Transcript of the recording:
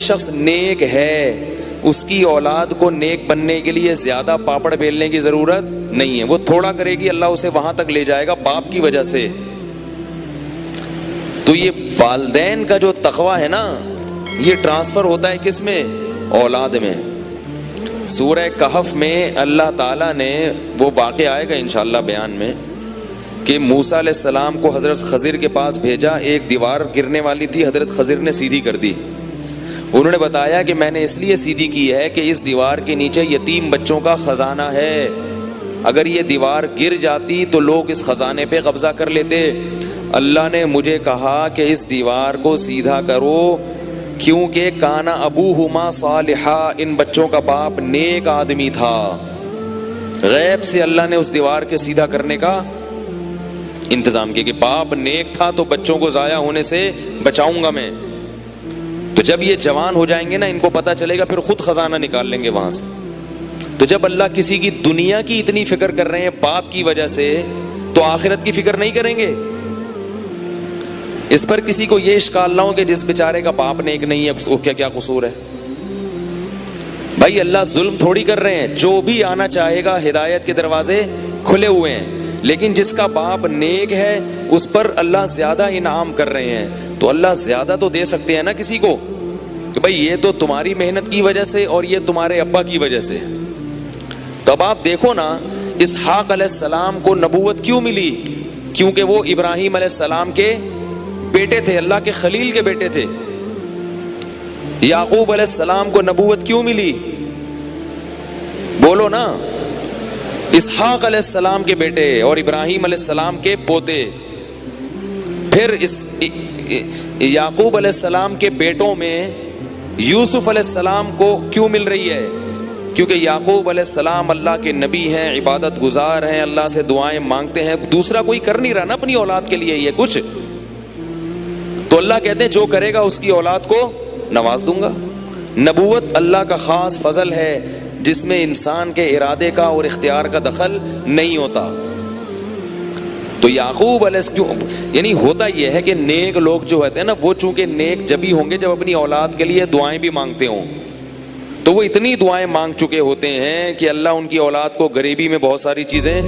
شخص نیک ہے اس کی اولاد کو نیک بننے کے لیے زیادہ پاپڑ بیلنے کی ضرورت نہیں ہے. وہ تھوڑا کرے گی اللہ اسے وہاں تک لے جائے گا باپ کی وجہ سے. تو یہ والدین کا جو تقوی ہے نا یہ ٹرانسفر ہوتا ہے کس میں؟ اولاد میں. سورہ کہف میں اللہ تعالیٰ نے وہ واقعہ آئے گا انشاءاللہ بیان میں کہ موسیٰ علیہ السلام کو حضرت خضر کے پاس بھیجا. ایک دیوار گرنے والی تھی, حضرت خضر نے سیدھی کر دی. انہوں نے بتایا کہ میں نے اس لیے سیدھی کی ہے کہ اس دیوار کے نیچے یتیم بچوں کا خزانہ ہے. اگر یہ دیوار گر جاتی تو لوگ اس خزانے پہ قبضہ کر لیتے. اللہ نے مجھے کہا کہ اس دیوار کو سیدھا کرو کیونکہ کانا ابوہما صالحا, ان بچوں کا باپ نیک آدمی تھا. غیب سے اللہ نے اس دیوار کے سیدھا کرنے کا انتظام کیا کہ باپ نیک تھا تو بچوں کو ضائع ہونے سے بچاؤں گا میں. تو جب یہ جوان ہو جائیں گے نا ان کو پتہ چلے گا پھر خود خزانہ نکال لیں گے وہاں سے. تو جب اللہ کسی کی دنیا کی اتنی فکر کر رہے ہیں باپ کی وجہ سے تو آخرت کی فکر نہیں کریں گے؟ اس پر کسی کو یہ اشکال نہ ہو کہ جس بیچارے کا باپ نیک نہیں ہے اس کو کیا قصور ہے. بھائی اللہ ظلم تھوڑی کر رہے ہیں, جو بھی آنا چاہے گا ہدایت کے دروازے کھلے ہوئے ہیں. لیکن جس کا باپ نیک ہے اس پر اللہ زیادہ انعام کر رہے ہیں. تو اللہ زیادہ تو دے سکتے ہیں نا کسی کو کہ بھائی یہ تو تمہاری محنت کی وجہ سے اور یہ تمہارے ابا کی وجہ سے. تو اب آپ دیکھو نا اسحاق علیہ السلام کو نبوت کیوں ملی؟ کیونکہ وہ ابراہیم علیہ السلام کے بیٹے تھے, اللہ کے خلیل کے بیٹے تھے. یعقوب علیہ السلام کو نبوت کیوں ملی؟ بولو نا, اسحاق علیہ السلام کے بیٹے اور ابراہیم علیہ السلام کے پوتے. پھر اس یعقوب علیہ السلام کے بیٹوں میں یوسف علیہ السلام کو کیوں مل رہی ہے؟ کیونکہ یعقوب علیہ السلام اللہ کے نبی ہیں, عبادت گزار ہیں, اللہ سے دعائیں مانگتے ہیں. دوسرا کوئی کر نہیں رہا نا اپنی اولاد کے لیے یہ کچھ. تو اللہ کہتے ہیں جو کرے گا اس کی اولاد کو نواز دوں گا. نبوت اللہ کا خاص فضل ہے جس میں انسان کے ارادے کا اور اختیار کا دخل نہیں ہوتا. تو یعقوب علیہ السلام یعنی ہوتا یہ ہے کہ نیک لوگ جو ہوتے ہیں نا وہ چونکہ نیک جب ہی ہوں گے جب اپنی اولاد کے لیے دعائیں بھی مانگتے ہوں. تو وہ اتنی دعائیں مانگ چکے ہوتے ہیں کہ اللہ ان کی اولاد کو غریبی میں بہت ساری چیزیں